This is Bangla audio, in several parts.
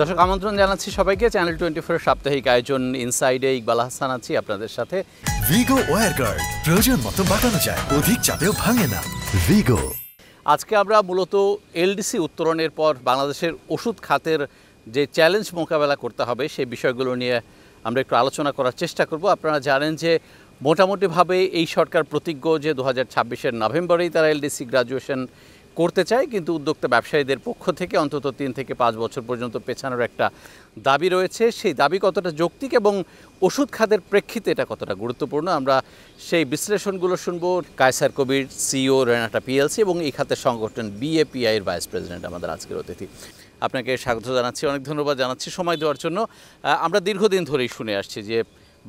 দর্শক আমন্ত্রণ জানাচ্ছি সবাইকে চ্যানেল 24 সাপ্তাহিক আয়োজন ইনসাইডে ইকবাল হাসান আছি আপনাদের সাথে। ভিগো ওয়্যার গার্ড প্রয়োজন মতো বাঁকানো যায়, অধিক চাপেও ভাঙে না। ভিগো। আজকে আমরা মূলত এলডিসি উত্তরণের পর বাংলাদেশের ওষুধ খাতের যে চ্যালেঞ্জ মোকাবেলা করতে হবে সেই বিষয়গুলো নিয়ে আমরা একটু আলোচনা করার চেষ্টা করব। আপনারা জানেন যে মোটামুটিভাবে এই সরকার প্রতিজ্ঞ যে 2026-এর নভেম্বরেই তারা এলডিসি গ্র্যাজুয়েশন করতে চায়, কিন্তু উদ্যোক্তা ব্যবসায়ীদের পক্ষ থেকে অন্তত 3 থেকে 5 বছর পর্যন্ত পেছানোর একটা দাবি রয়েছে। সেই দাবি কতটা যৌক্তিক এবং ওষুধ খাতের প্রেক্ষিতে এটা কতটা গুরুত্বপূর্ণ, আমরা সেই বিশ্লেষণগুলো শুনব। কায়সার কবির, সিইও রেনাটা পিএলসি এবং এই খাতের সংগঠন বিএপিআইয়ের ভাইস প্রেসিডেন্ট আমাদের আজকের অতিথি। আপনাকে স্বাগত জানাচ্ছি, অনেক ধন্যবাদ জানাচ্ছি সময় দেওয়ার জন্য। আমরা দীর্ঘদিন ধরেই শুনে আসছি যে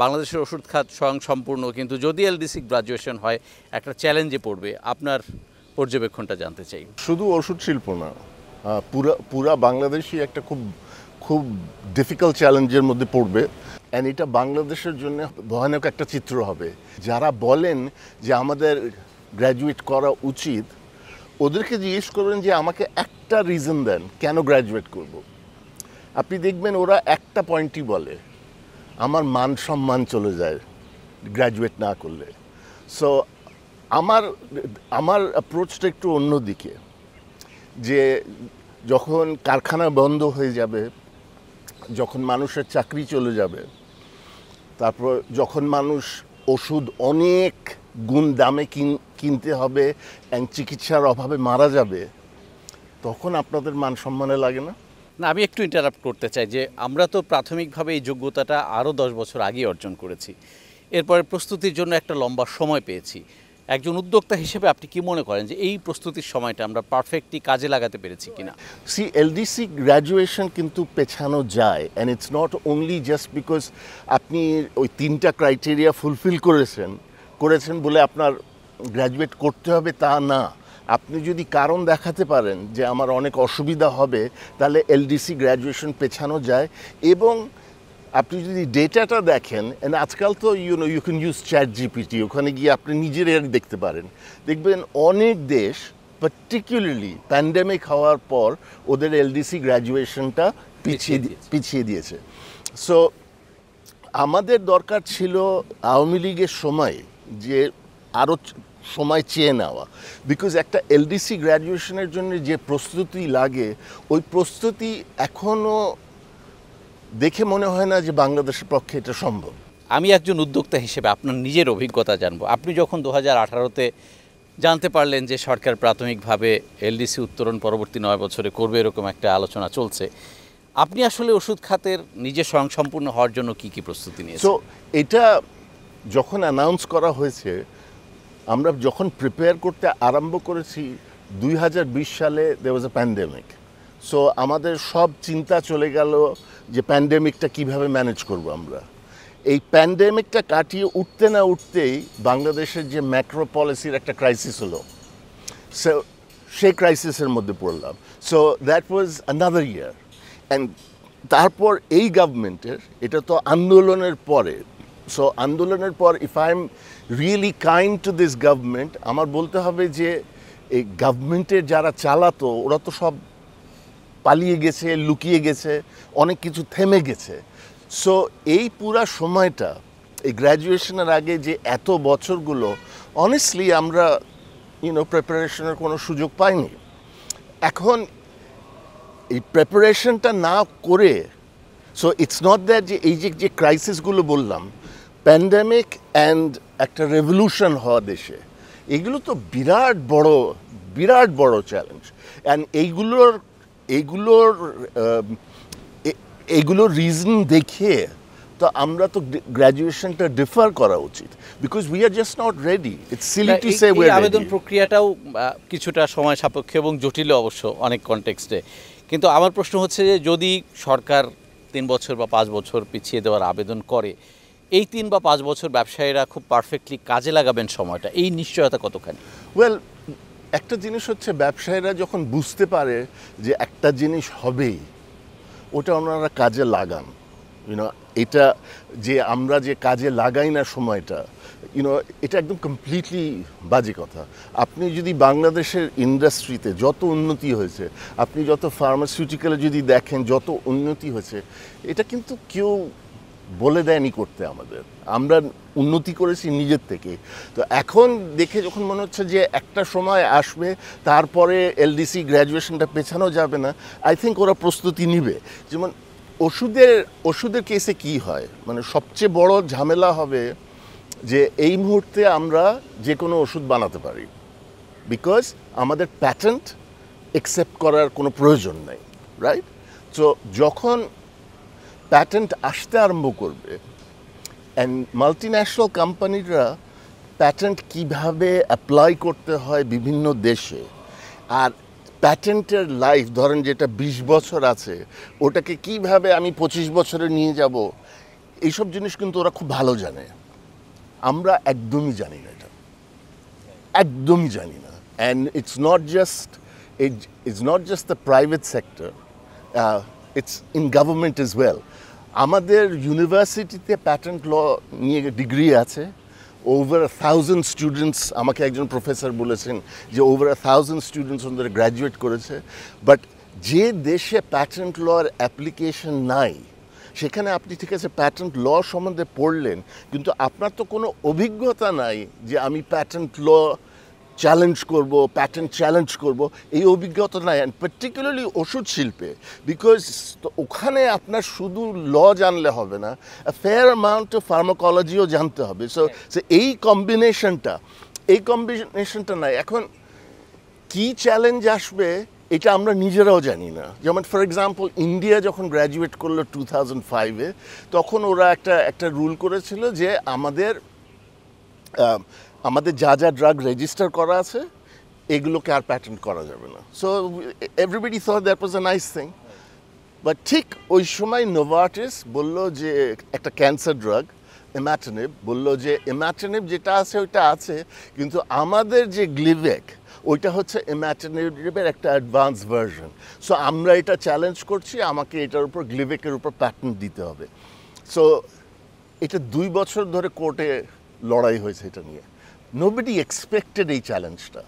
বাংলাদেশের ওষুধ খাত স্বয়ংসম্পূর্ণ, কিন্তু যদি এলডিসি গ্র্যাজুয়েশন হয় একটা চ্যালেঞ্জে পড়বে। আপনার পর্যবেক্ষণটা জানতে চাই। শুধু ওষুধ শিল্প না, পুরা বাংলাদেশই একটা খুব ডিফিকাল্ট চ্যালেঞ্জের মধ্যে পড়বে। অ্যান্ড এটা বাংলাদেশের জন্য ভয়ানক একটা চিত্র হবে। যারা বলেন যে আমাদের গ্র্যাজুয়েট করা উচিত, ওদেরকে জিজ্ঞেস করবেন যে আমাকে একটা রিজন দেন কেন গ্র্যাজুয়েট করব। আপনি দেখবেন ওরা একটা পয়েন্টই বলে, আমার মান সম্মান চলে যায় গ্র্যাজুয়েট না করলে। সো আমার অ্যাপ্রোচটা একটু অন্যদিকে, যে যখন কারখানা বন্ধ হয়ে যাবে, যখন মানুষের চাকরি চলে যাবে, তারপর যখন মানুষ ওষুধ অনেক গুণ দামে কিনতে হবে এবং চিকিৎসার অভাবে মারা যাবে, তখন আপনাদের মান সম্মানে লাগে না? না, আমি একটু ইন্টারাপ্ট করতে চাই যে আমরা তো প্রাথমিকভাবে এই যোগ্যতাটা আরও 10 বছর আগে অর্জন করেছি, এরপরে প্রস্তুতির জন্য একটা লম্বা সময় পেয়েছি। একজন উদ্যোক্তা হিসেবে আপনি কি মনে করেন যে এই প্রস্তুতির সময়টা আমরা পারফেক্টলি কাজে লাগাতে পেরেছি কিনা? এলডিসি গ্র্যাজুয়েশন কিন্তু পেছানো যায়, and it's not only just because আপনি ওই 3টা ক্রাইটেরিয়া ফুলফিল করেছেন বলে আপনার গ্র্যাজুয়েট করতে হবে তা না। আপনি যদি কারণ দেখাতে পারেন যে আমার অনেক অসুবিধা হবে, তাহলে এলডিসি গ্র্যাজুয়েশন পেছানো যায়। এবং আপনি যদি ডেটাটা দেখেন, আজকাল তো you can use ChatGPT, ওখানে গিয়ে আপনি নিজের দেখতে পারেন, দেখবেন অনেক দেশ পার্টিকুলারলি প্যান্ডেমিক হওয়ার পর ওদের এলডিসি গ্র্যাজুয়েশনটা পিছিয়ে দিয়েছে। সো আমাদের দরকার ছিল আওয়ামী লীগের সময় যে আরও সময় চেয়ে নেওয়া, বিকজ একটা এলডিসি গ্র্যাজুয়েশনের জন্য যে প্রস্তুতি লাগে, ওই প্রস্তুতি এখনও দেখে মনে হয় না যে বাংলাদেশের পক্ষে এটা সম্ভব। আমি একজন উদ্যোক্তা হিসেবে আপনার নিজের অভিজ্ঞতা জানবো। আপনি যখন 2018-তে জানতে পারলেন যে সরকার প্রাথমিকভাবে এলডিসি উত্তরণ পরবর্তী 9 বছরে করবে, এরকম একটা আলোচনা চলছে, আপনি আসলে ওষুধ খাতের নিজে স্বয়ংসম্পূর্ণ হওয়ার জন্য কি কি প্রস্তুতি নিয়েছেন? সো এটা যখন অ্যানাউন্স করা হয়েছে, আমরা যখন প্রিপেয়ার করতে আরম্ভ করেছি 2020 সালে দেয়ার ওয়াজ আ প্যান্ডেমিক। সো আমাদের সব চিন্তা চলে গেল যে প্যান্ডেমিকটা কিভাবে ম্যানেজ করব আমরা। এই প্যান্ডেমিকটা কাটিয়ে উঠতে না উঠতেই বাংলাদেশের যে ম্যাক্রো পলিসির একটা ক্রাইসিস হলো, সো সেই ক্রাইসিসের মধ্যে পড়লাম। So that was another year. And তারপর এই গভর্নমেন্টের, এটা তো আন্দোলনের পরে, সো আন্দোলনের পর if I am really kind to this government, আমার বলতে হবে যে এই গভর্নমেন্টের যারা চালাতো ওরা তো সব পালিয়ে গেছে, লুকিয়ে গেছে, অনেক কিছু থেমে গেছে। সো এই পুরা সময়টা, এই গ্র্যাজুয়েশনের আগে যে এত বছরগুলো, অনেস্টলি আমরা প্রিপারেশনের কোনো সুযোগ পাইনি। এখন এই প্রিপারেশনটা না করে, সো ইটস নট দ্যাট যে এই যে ক্রাইসিসগুলো বললাম, প্যান্ডেমিক অ্যান্ড একটা রেভলিউশন হওয়া দেশে, এগুলো তো বিরাট বড় চ্যালেঞ্জ। অ্যান্ড এইগুলোর রিজন দেখিয়ে তো আমরা তো গ্র্যাজুয়েশনটা ডিফার করা উচিত, because we are just not ready. It's silly to say we are ready. আবেদন প্রক্রিয়াটাও কিছুটা সময় সাপেক্ষ এবং জটিল অবশ্য অনেক কনটেক্সটে। কিন্তু আমার প্রশ্ন হচ্ছে যে যদি সরকার 3 বছর বা 5 বছর পিছিয়ে দেওয়ার আবেদন করে, এই 3 বা 5 বছর ব্যবসায়ীরা খুব পারফেক্টলি কাজে লাগাবেন সময়টা, এই নিশ্চয়তা কতখানি? ওয়েল, একটা জিনিস হচ্ছে ব্যবসায়ীরা যখন বুঝতে পারে যে একটা জিনিস হবেই, ওটা ওনারা কাজে লাগান। এটা যে আমরা যে কাজে লাগাই না সময়টা এটা একদম কমপ্লিটলি বাজে কথা। আপনি যদি বাংলাদেশের ইন্ডাস্ট্রিতে যত উন্নতি হয়েছে, আপনি যত ফার্মাসিউটিক্যালে যদি দেখেন যত উন্নতি হয়েছে, এটা কিন্তু কেউ বলে দেয়নি করতে আমাদের, আমরা উন্নতি করেছি নিজের থেকে। তো এখন দেখে যখন মনে হচ্ছে যে একটা সময় আসবে তারপরে এলডিসি গ্র্যাজুয়েশনটা পেছানো যাবে না, আই থিঙ্ক ওরা প্রস্তুতি নিবে। যেমন ওষুধের কেসে কি হয়, মানে সবচেয়ে বড় ঝামেলা হবে যে এই মুহূর্তে আমরা যে কোনো ওষুধ বানাতে পারি, বিকজ আমাদের প্যাটেন্ট অ্যাকসেপ্ট করার কোনো প্রয়োজন নেই, রাইট? তো যখন প্যাটেন্ট আসতে আরম্ভ করবে, অ্যান্ড মাল্টিন্যাশনাল কোম্পানিরা প্যাটেন্ট কিভাবে অ্যাপ্লাই করতে হয় বিভিন্ন দেশে, আর প্যাটেন্টের লাইফ ধরেন যেটা 20 বছর আছে, ওটাকে কিভাবে আমি 25 বছরে নিয়ে যাব, এইসব জিনিস কিন্তু ওরা খুব ভালো জানে। আমরা একদমই জানি না, এটা একদমই জানি না। And it's not just the private sector, it's in government is well. আমাদের ইউনিভার্সিটিতে প্যাটেন্ট ল নিয়ে ডিগ্রি আছে, ওভার 1000 স্টুডেন্টস, আমাকে একজন প্রফেসর বলেছেন যে ওভার 1000 স্টুডেন্টস ওদের গ্র্যাজুয়েট করেছে। বাট যে দেশে প্যাটেন্ট লর অ্যাপ্লিকেশন নাই, সেখানে আপনি ঠিক আছে প্যাটেন্ট ল সম্বন্ধে পড়লেন, কিন্তু আপনার তো কোনো অভিজ্ঞতা নাই যে আমি প্যাটেন্ট ল চ্যালেঞ্জ করব, এই অভিজ্ঞতা নাই। অ্যান্ড পার্টিকুলারলি ওষুধ শিল্পে, বিকজ ওখানে আপনার শুধু ল জানলে হবে না, ফেয়ার অ্যামাউন্ট অফ ফার্মাকোলজিও জানতে হবে। সো এই কম্বিনেশনটা নাই। এখন কি চ্যালেঞ্জ আসবে এটা আমরা নিজেরাও জানি না। যেমন ফর এক্সাম্পল ইন্ডিয়া যখন গ্র্যাজুয়েট করলো 2005-এ, তখন ওরা একটা রুল করেছিল যে আমাদের যা ড্রাগ রেজিস্টার করা আছে এগুলোকে আর প্যাটেন্ট করা যাবে না। So everybody thought that was a nice thing. But ঠিক ওই সময় নোভার্টিস বলল যে একটা ক্যান্সার ড্রাগ ইমাটিনিব, বলল যে ইমাটিনিব যেটা আছে ওইটা আছে, কিন্তু আমাদের যে গ্লিভেক ওইটা হচ্ছে ইমাটিনিবের একটা অ্যাডভান্স ভার্সন। সো আমরা এটা চ্যালেঞ্জ করছি, আমাকে এটার উপর গ্লিভেকের উপর প্যাটেন্ট দিতে হবে। সো এটা 2 বছর ধরে কোর্টে লড়াই হয়েছে এটা নিয়ে। নোবডি এক্সপেক্টেড এই চ্যালেঞ্জটা,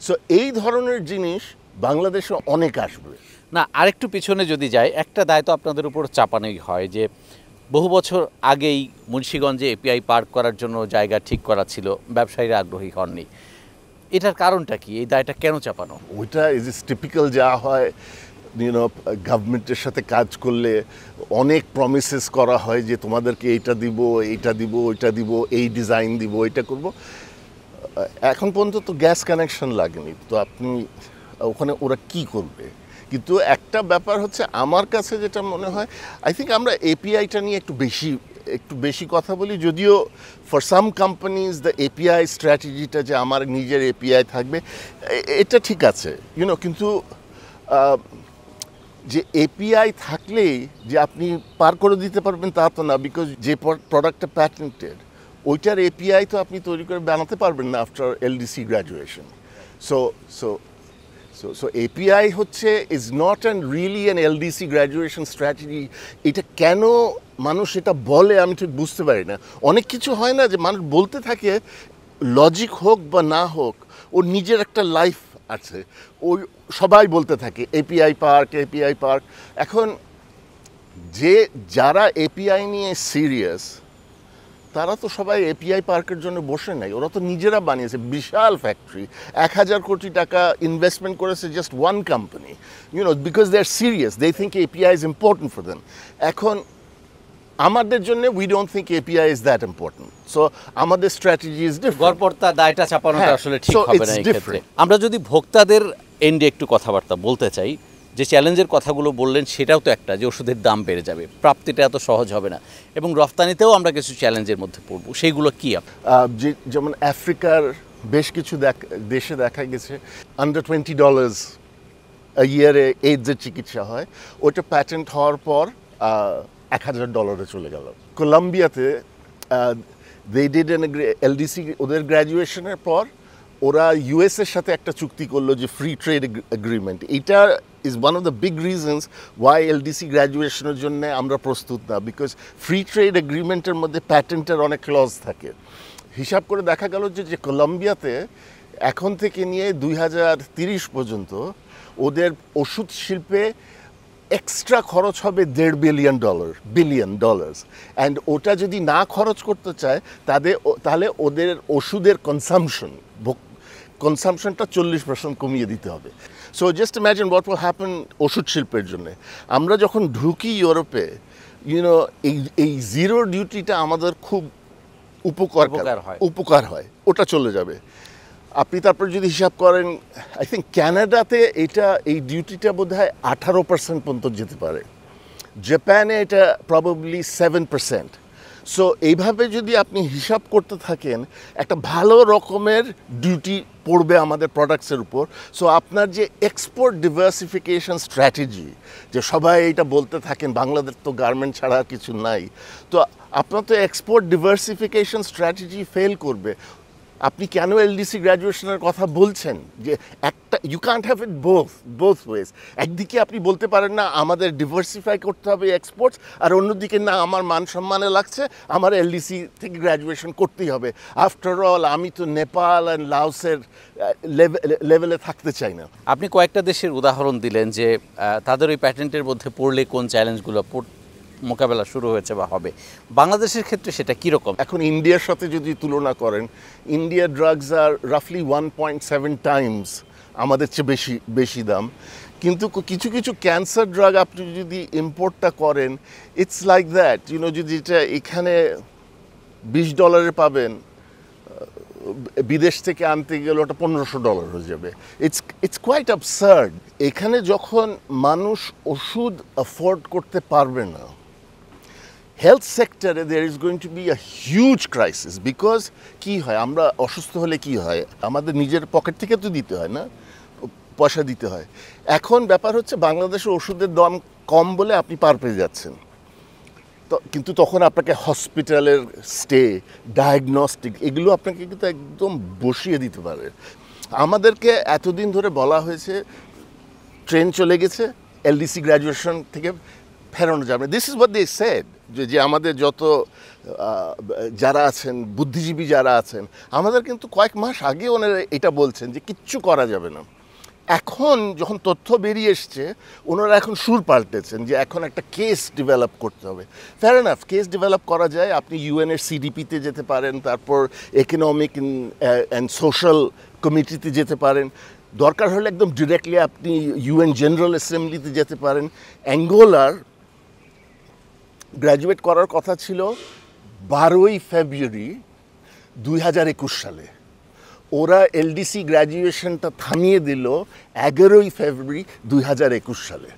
সো এই ধরনের জিনিস বাংলাদেশে অনেক আসবে না। আরেকটু পিছনে যদি যায়, একটা দায়িত্ব আপনাদের উপর চাপানোই হয় যে বহু বছর আগেই মুন্সিগঞ্জে এপিআই পার্ক করার জন্য জায়গা ঠিক করা ছিল, ব্যবসায়ীরা আগ্রহী হননি। এটার কারণটা কি? এই দায়টা কেন চাপানো? ওইটা ইজ টিপিক্যাল যা হয়, গভর্নমেন্টের সাথে কাজ করলে অনেক প্রমিসেস করা হয় যে তোমাদেরকে এইটা দিব, ওইটা দিব, এই ডিজাইন দিব, এইটা করব। এখন পর্যন্ত তো গ্যাস কানেকশন লাগেনি, তো আপনি ওখানে ওরা কি করবে? কিন্তু একটা ব্যাপার হচ্ছে আমার কাছে যেটা মনে হয়, আই থিঙ্ক আমরা এপিআইটা নিয়ে একটু বেশি কথা বলি, যদিও for some companies the API স্ট্র্যাটেজিটা যে আমার নিজের এপিআই থাকবে এটা ঠিক আছে, কিন্তু যে এপিআই থাকলেই যে আপনি পার করে দিতে পারবেন তা তো না, বিকজ যে প্রোডাক্টটা প্যাটেন্টেড ওইটার এপিআই তো আপনি তৈরি করে বানাতে পারবেন না after LDC graduation. So API হচ্ছে is not and really an LDC graduation strategy. এটা কেন মানুষ এটা বলে আমি ঠিক বুঝতে পারি না। অনেক কিছু হয় না যে মানুষ বলতে থাকে, লজিক হোক বা না হোক, ওর নিজের একটা লাইফ আছে, ওই সবাই বলতে থাকে এপিআই পার্ক। এখন যারা এপিআই নিয়ে সিরিয়াস, তারা তো সবাই এপিআই পার্কের জন্য বসে নাই, ওরা তো নিজেরা বানিয়েছে বিশাল ফ্যাক্টরি, 1000 কোটি টাকা ইনভেস্টমেন্ট করেছে just one company, because they are serious, they think API is important for them. এখন আমাদের জন্য we don't think API is that important, so আমাদের স্ট্র্যাটেজি ইজ ডিফারেন্ট। গড়পড়তা দায়টা চাপানোটা আসলে ঠিক হবে না এই ক্ষেত্রে। আমরা যদি ভোক্তাদের এন্ডে একটু কথাবার্তা বলতে চাই, যে চ্যালেঞ্জের কথাগুলো বললেন সেটাও তো একটা, যে ওষুধের দাম বেড়ে যাবে, প্রাপ্তিটা এত সহজ হবে না, এবং রফতানিতেও আমরা কিছু চ্যালেঞ্জের মধ্যে পড়ব, সেইগুলো কি? যেমন আফ্রিকার বেশ কিছু দেশে দেখা গেছে আন্ডার $20 ইয়ারে এইডসের চিকিৎসা হয়, ওটা প্যাটেন্ট হওয়ার পর $1000 চলে গেল। কলম্বিয়াতে দে ডিড অ্যান এলডিসি, ওদের গ্র্যাজুয়েশনের পর ওরা ইউএসের সাথে একটা চুক্তি করলো যে free trade agreement. is one of the big reasons why LDC গ্র্যাজুয়েশনের জন্য আমরা প্রস্তুত না, বিকজ ফ্রি ট্রেড এগ্রিমেন্টের মধ্যে প্যাটেন্টের অনেক ক্লজ থাকে। হিসাব করে দেখা গেল যে কলম্বিয়াতে এখন থেকে নিয়ে 2030 পর্যন্ত ওদের ওষুধ শিল্পে এক্সট্রা খরচ হবে $1.5 বিলিয়ন, অ্যান্ড ওটা যদি না খরচ করতে চায় তাহলে ওদের ওষুধের কনসামশনটা 40% কমিয়ে দিতে হবে। So just imagine what will happen ওষুধ শিল্পের জন্য। আমরা যখন ঢুকি ইউরোপে, ইউনো এই জিরো ডিউটিটা আমাদের খুব উপকার হয়, ওটা চলে যাবে। আপনি তারপর যদি হিসাব করেন, আই থিঙ্ক ক্যানাডাতে এই ডিউটিটা বোধ হয় 18% পর্যন্ত যেতে পারে, জাপানে এটা প্রবাবলি 7%। সো এইভাবে যদি আপনি হিসাব করতে থাকেন, একটা ভালো রকমের ডিউটি পড়বে আমাদের প্রোডাক্টসের উপর। সো আপনার যে এক্সপোর্ট ডিভার্সিফিকেশন স্ট্র্যাটেজি, যে সবাই এটা বলতে থাকেন বাংলাদেশ তো গার্মেন্ট ছাড়া আর কিছু নাই, তো আপনার তো এক্সপোর্ট ডিভার্সিফিকেশন স্ট্র্যাটেজি ফেল করবে। আপনি কেন এলডিসি গ্র্যাজুয়েশনের কথা বলছেন? যে একটা you can't have it both ways. একদিকে আপনি বলতে পারেন না আমাদের ডিভার্সিফাই করতে হবে এক্সপোর্টস, আর অন্যদিকে না আমার মান সম্মানে লাগছে আমার এলডিসি থেকে গ্র্যাজুয়েশন করতেই হবে। আফটার অল আমি তো নেপাল অ্যান্ড লাওসের লেভেলে থাকতে চাই না। আপনি কয়েকটা দেশের উদাহরণ দিলেন যে তাদের ওই প্যাটেন্টের মধ্যে পড়লে কোন চ্যালেঞ্জগুলো মোকাবেলা শুরু হয়েছে বা হবে। বাংলাদেশের ক্ষেত্রে সেটা কীরকম? এখন ইন্ডিয়ার সাথে যদি তুলনা করেন, ইন্ডিয়ার ড্রাগস আর রাফলি 1.7 টাইমস আমাদের চেয়ে বেশি দাম, কিন্তু কিছু কিছু ক্যান্সার ড্রাগ আপনি যদি ইম্পোর্টটা করেন, ইটস লাইক দ্যাট, ইউনো, যদি এটা এখানে $20 পাবেন, বিদেশ থেকে আনতে গেলে ওটা $1500 হয়ে যাবে। It's quite absurd. এখানে যখন মানুষ ওষুধ অ্যাফোর্ড করতে পারবে না, হেলথ সেক্টরে there is going to be a huge crisis, because কি হয়, আমরা অসুস্থ হলে কি হয়, আমাদের নিজের পকেট থেকে তো দিতে হয় না, পয়সা দিতে হয়। এখন ব্যাপার হচ্ছে বাংলাদেশে ওষুধের দাম কম বলে আপনি পার পেয়ে যাচ্ছেন, তো কিন্তু তখন আপনাকে হসপিটালের স্টে, ডায়াগনস্টিক, এগুলো আপনাকে কিন্তু একদম বসিয়ে দিতে পারে। আমাদেরকে এতদিন ধরে বলা হয়েছে ট্রেন চলে গেছে, এলডিসি গ্র্যাজুয়েশন থেকে ফেরানো যাবে। This is what they said, যে আমাদের যত যারা আছেন, বুদ্ধিজীবী যারা আছেন, আমাদের কিন্তু কয়েক মাস আগে ওনারা এটা বলছেন যে কিচ্ছু করা যাবে না। এখন যখন তথ্য বেরিয়ে এসছে, ওনারা এখন সুর পাল্টেছেন যে এখন একটা কেস ডেভেলপ করতে হবে। ফেয়ার এনাফ, কেস ডেভেলপ করা যায়, আপনি ইউএনের সিডিপিতে যেতে পারেন, তারপর ইকোনমিক অ্যান্ড সোশ্যাল কমিটিতে যেতে পারেন, দরকার হলে একদম ডিরেক্টলি আপনি ইউএন জেনারেল অ্যাসেম্বলিতে যেতে পারেন। অ্যাঙ্গোলার গ্র্যাজুয়েট করার কথা ছিল 12ই ফেব্রুয়ারি 2021 সালে, ওরা এলডিসি গ্র্যাজুয়েশনটা থামিয়ে দিল 11ই ফেব্রুয়ারি 2021 সালে।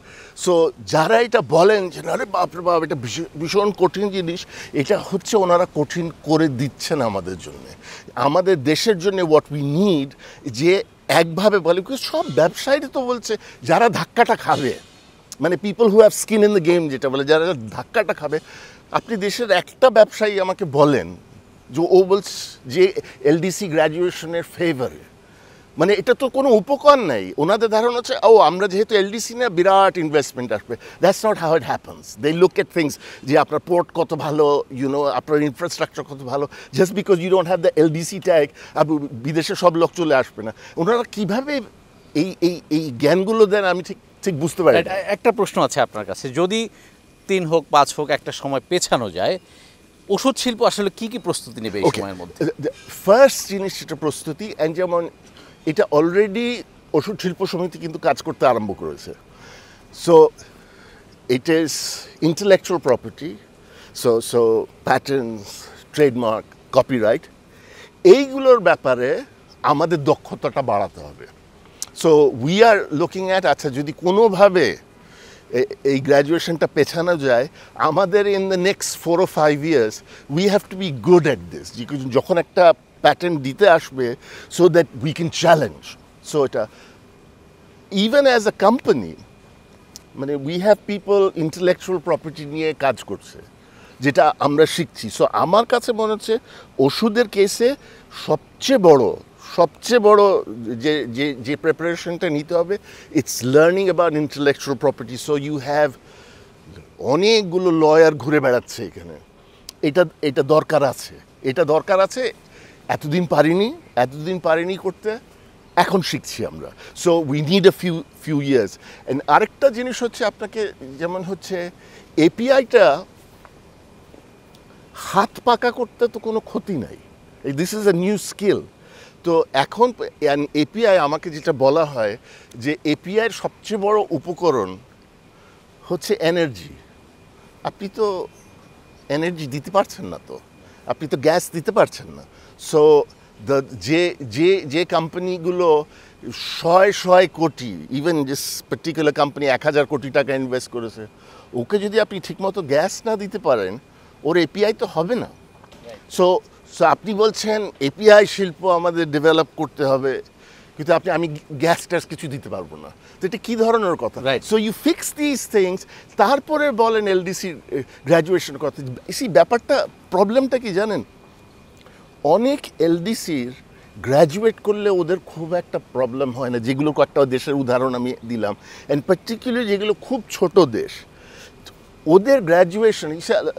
সো যারা এটা বলেন যে আরে বাপরে বাপ এটা ভীষণ কঠিন জিনিস, এটা হচ্ছে ওনারা কঠিন করে দিচ্ছেন আমাদের জন্য, আমাদের দেশের জন্য। হোয়াট উই নিড, যে একভাবে বলে, সব ব্যবসায়ীরা তো বলছে যারা ধাক্কাটা খাবে, মানে people who have skin in the game, যেটা বলে যারা ধাক্কাটা খাবে। আপনি দেশের একটা ব্যবসায়ী আমাকে বলেন যে ও বলছে যে এলডিসি গ্র্যাজুয়েশনের ফেভারে, মানে এটা তো কোনো উপকার নেই। ওনাদের ধারণা হচ্ছে ও আমরা যেহেতু এলডিসি না বিরাট ইনভেস্টমেন্ট আসবে। That's not how it happens. They look at things, যে আপনার পোর্ট কত ভালো, ইউনো, আপনার ইনফ্রাস্ট্রাকচার কত ভালো, just because you don't have the LDC tag বিদেশে সব লোক চলে আসবে না। ওনারা কীভাবে এই জ্ঞানগুলো দেন আমি ঠিক বুঝতে পারি। একটা প্রশ্ন আছে আপনার কাছে, যদি 3 হোক 5 হোক একটা সময় পেছানো যায়, ওষুধ শিল্প আসলে কি প্রস্তুতি নেবে এই সময়ের মধ্যে? ফার্স্ট জিনিস সেটা প্রস্তুতি, অ্যান্ড যেমন এটা অলরেডি ওষুধ শিল্প সমিতি কিন্তু কাজ করতে আরম্ভ করেছে। So it is intellectual property, so patents, trademark, copyright, এইগুলোর ব্যাপারে আমাদের দক্ষতাটা বাড়াতে হবে। So we are looking at, আচ্ছা যদি কোনোভাবে এই গ্র্যাজুয়েশনটা পেছানো যায়, আমাদের in the next 4 or 5 years we have to be good at this, যখন একটা প্যাটেন্ট দিতে আসবে, so that we can challenge. So এটা ইভেন অ্যাজ আ কোম্পানি, মানে we have people intellectual property নিয়ে কাজ করছে, যেটা আমরা শিখছি। সো আমার কাছে মনে হচ্ছে ওষুধের কেসে সবচেয়ে বড় সবচেয়ে বড় যে যে যে প্রিপারেশনটা নিতে হবে, it's learning about intellectual property. So you have অনেকগুলো লয়ার ঘুরে বেড়াচ্ছে এখানে, এটা দরকার আছে, এটা দরকার আছে। এতদিন পারিনি করতে, এখন শিখছি আমরা। So we need a few years. And আরেকটা জিনিস হচ্ছে, আপনাকে যেমন হচ্ছে এপিআইটা হাত পাকা করতে তো কোনো ক্ষতি নাই, this is a new skill. তো এখন এপিআই, আমাকে যেটা বলা হয় যে এপিআইয়ের সবচেয়ে বড় উপকরণ হচ্ছে এনার্জি। আপনি তো এনার্জি দিতে পারছেন না, তো আপনি তো গ্যাস দিতে পারছেন না। সো যে কোম্পানিগুলো শয় কোটি, ইভেন যে পার্টিকুলার কোম্পানি 1000 কোটি টাকা ইনভেস্ট করেছে, ওকে যদি আপনি ঠিকমতো গ্যাস না দিতে পারেন, ওর এপিআই তো হবে না। সো আপনি বলছেন এপিআই শিল্প আমাদের ডেভেলপ করতে হবে, কিন্তু আমি গ্যাস ট্যাস কিছু দিতে পারবো না, তো এটা কী ধরনের কথা? So you fix this things, তারপরে বলেন এলডিসি গ্র্যাজুয়েশন কথা। ব্যাপারটা, প্রবলেমটা কি জানেন, অনেক এলডিসির গ্র্যাজুয়েট করলে ওদের খুব একটা প্রবলেম হয় না, যেগুলো কয়েকটা দেশের উদাহরণ আমি দিলাম, অ্যান্ড পার্টিকুলারলি যেগুলো খুব ছোট দেশ, ওদের graduation,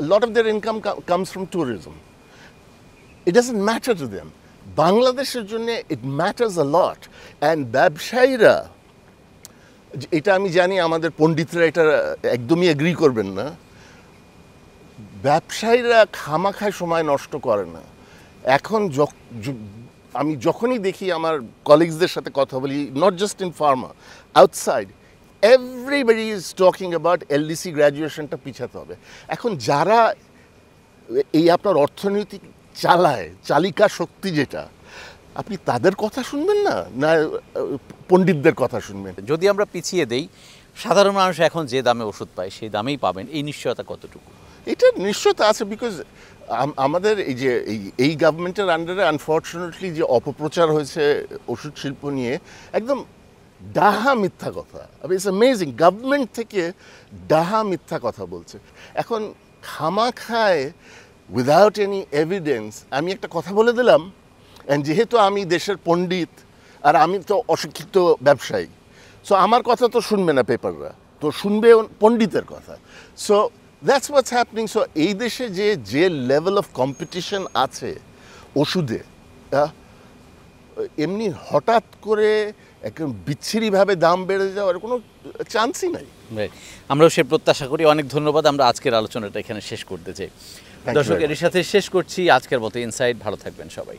lot of their income comes from tourism. It doesn't matter to them. বাংলাদেশের জন্য it matters a lot. And ব্যবসায়ীরা, এটা আমি জানি আমাদের পণ্ডিতরা এটা একদমই এগ্রি করবেন না, ব্যবসায়ীরা খামাখায় সময় নষ্ট করে না। এখন আমি যখনই দেখি আমার কলিগসদের সাথে কথা বলি, not just in pharma, outside, everybody is talking about LDC গ্র্যাজুয়েশনটা পিছাতে হবে। এখন যারা এই আপনার অর্থনৈতিক চালিকা শক্তি যেটা, আপনি তাদের কথা শুনবেন না পণ্ডিতদের কথা শুনবেন? যদি আমরা পিছিয়ে দেই, সাধারণ মানুষ এখন যে দামে ওষুধ পায় সেই দামেই পাবেন, এই নিশ্চয়তা কতটুকু? এটা নিশ্চয়তা আছে, বিকজ আমাদের এই গভর্নমেন্টের আন্ডারে আনফর্চুনেটলি যে অপপ্রচার হয়েছে ওষুধ শিল্প নিয়ে, একদম ডাহা মিথ্যা কথা। ইটস অ্যামেজিং, গভর্নমেন্ট থেকে ডাহা মিথ্যা কথা বলছে। এখন খামাখায় উইদাউট এনি এভিডেন্স আমি একটা কথা বলে দিলাম, অ্যান্ড যেহেতু আমি দেশের পণ্ডিত আর আমি তো অশিক্ষিত ব্যবসায়ী, সো আমার কথা তো শুনবে না পেপাররা, তো শুনবে পণ্ডিতের কথা। So that's what's happening. So এই দেশে যে লেভেল অফ কম্পিটিশন আছে ওষুধে, এমনি হঠাৎ করে একদম বিচ্ছিরিভাবে দাম বেড়ে যাওয়ার কোনো চান্সই নাই। আমরাও সে প্রত্যাশা করি। অনেক ধন্যবাদ। আমরা আজকের আলোচনাটা এখানে শেষ করতে চাই। দর্শক, এর সাথে শেষ করছি আজকের মতো ইনসাইট। ভালো থাকবেন সবাই।